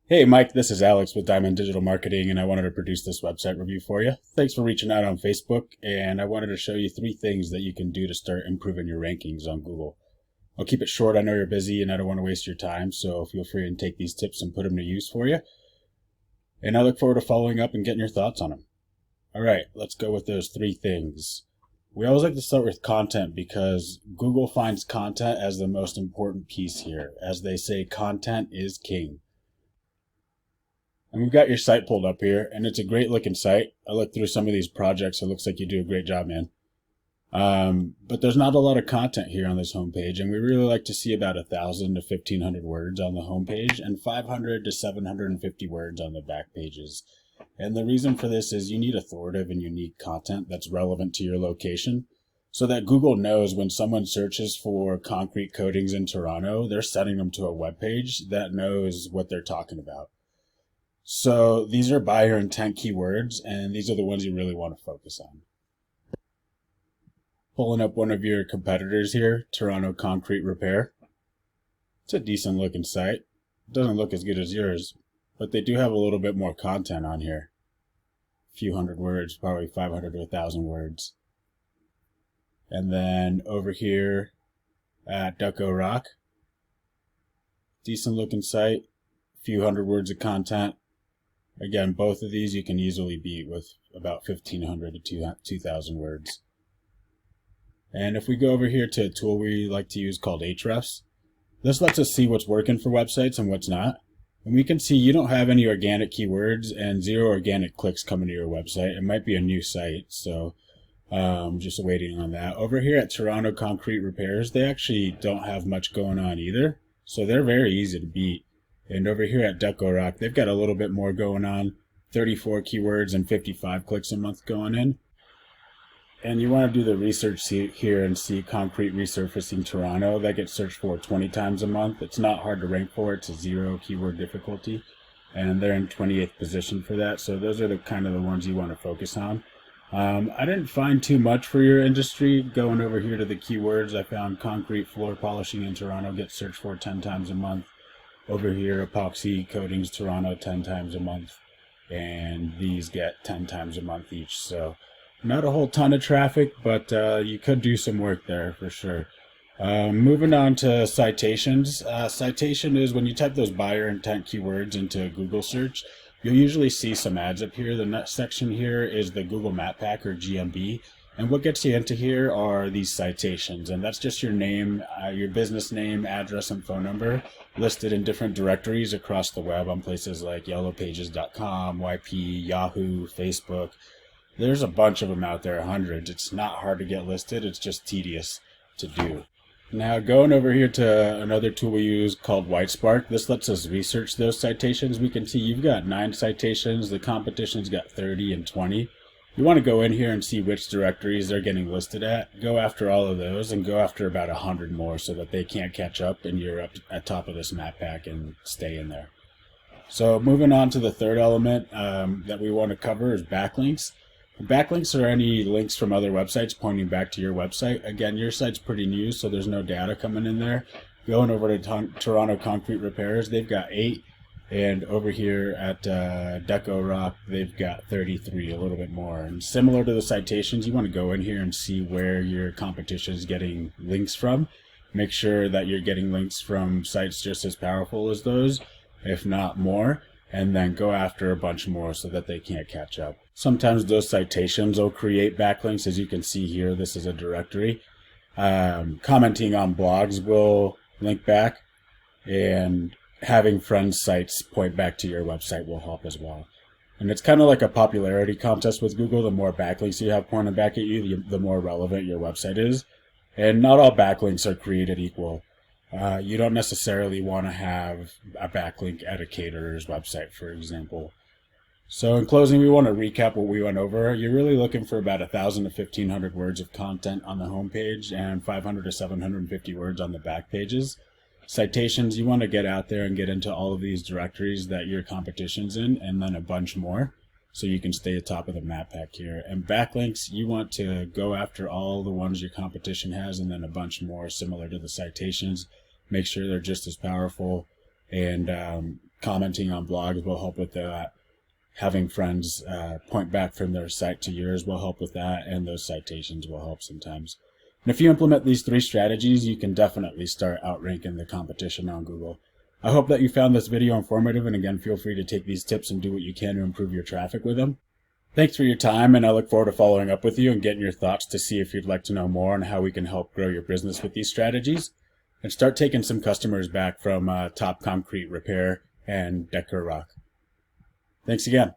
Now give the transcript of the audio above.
Hey Mike, this is Alex with Diamond Digital Marketing, and I wanted to produce this website review for you. Thanks for reaching out on Facebook, and I wanted to show you three things that you can do to start improving your rankings on Google. I'll keep it short. I know you're busy and I don't want to waste your time, so feel free and take these tips and put them to use for you. And I look forward to following up and getting your thoughts on them. All right, let's go with those three things. We always like to start with content because Google finds content as the most important piece here. As they say, content is king. And we've got your site pulled up here, and it's a great looking site. I looked through some of these projects. It looks like you do a great job, man. But there's not a lot of content here on this homepage, and we really like to see about 1,000 to 1,500 words on the homepage and 500 to 750 words on the back pages. And the reason for this is you need authoritative and unique content that's relevant to your location so that Google knows when someone searches for concrete coatings in Toronto, they're sending them to a web page that knows what they're talking about. So these are buyer intent keywords, and these are the ones you really want to focus on. Pulling up one of your competitors here, Toronto Concrete Repair. It's a decent looking site. It doesn't look as good as yours, but they do have a little bit more content on here. A few hundred words, probably 500 to 1,000 words. And then over here at Ducko Rock, decent looking site, a few hundred words of content. Again, both of these you can easily beat with about 1,500 to 2,000 words. And if we go over here to a tool we like to use called Ahrefs, this lets us see what's working for websites and what's not. And we can see you don't have any organic keywords and 0 organic clicks coming to your website. It might be a new site, so just waiting on that. Over here at Toronto Concrete Repairs, they actually don't have much going on either, so they're very easy to beat. And over here at Ducko Rock, they've got a little bit more going on, 34 keywords and 55 clicks a month going in. And you want to do the research here and see concrete resurfacing Toronto. That gets searched for 20 times a month. It's not hard to rank for. It's a 0 keyword difficulty. And they're in 28th position for that. So those are the kind of the ones you want to focus on. I didn't find too much for your industry. Going over here to the keywords, I found concrete floor polishing in Toronto gets searched for 10 times a month. Over here, Epoxy Coatings Toronto 10 times a month. And these get 10 times a month each. So not a whole ton of traffic, but you could do some work there for sure. Moving on to citations. Citation is when you type those buyer intent keywords into Google search, you'll usually see some ads up here. The next section here is the Google Map Pack or GMB. And what gets you into here are these citations. And that's just your name, your business name, address, and phone number listed in different directories across the web on places like yellowpages.com, YP, Yahoo, Facebook. There's a bunch of them out there, hundreds. It's not hard to get listed. It's just tedious to do. Now going over here to another tool we use called WhiteSpark. This lets us research those citations. We can see you've got 9 citations. The competition's got 30 and 20. You want to go in here and see which directories they're getting listed at. Go after all of those and go after about 100 more so that they can't catch up and you're up at top of this map pack and stay in there. So moving on to the third element that we want to cover is backlinks. Backlinks are any links from other websites pointing back to your website. Again, your site's pretty new, so there's no data coming in there. Going over to Toronto Concrete Repairs, they've got 8. And over here at Ducko Rock, they've got 33, a little bit more. And similar to the citations, you want to go in here and see where your competition is getting links from. Make sure that you're getting links from sites just as powerful as those, if not more. And then go after a bunch more so that they can't catch up. Sometimes those citations will create backlinks. As you can see here, this is a directory. Commenting on blogs will link back, and having friends sites point back to your website will help as well. And it's kind of like a popularity contest with Google. The more backlinks you have pointing back at you, the more relevant your website is. And not all backlinks are created equal. You don't necessarily want to have a backlink at a caterer's website, for example. So in closing, we want to recap what we went over. You're really looking for about 1,000 to 1,500 words of content on the homepage and 500 to 750 words on the back pages. Citations, you want to get out there and get into all of these directories that your competition's in, and then a bunch more, so you can stay atop of the map pack here. And backlinks, you want to go after all the ones your competition has, and then a bunch more similar to the citations. Make sure they're just as powerful, and commenting on blogs will help with that. Having friends point back from their site to yours will help with that, and those citations will help sometimes. And if you implement these 3 strategies, you can definitely start outranking the competition on Google. I hope that you found this video informative, and again, feel free to take these tips and do what you can to improve your traffic with them. Thanks for your time, and I look forward to following up with you and getting your thoughts to see if you'd like to know more on how we can help grow your business with these strategies and start taking some customers back from Top Concrete Repair and Decker Rock. Thanks again.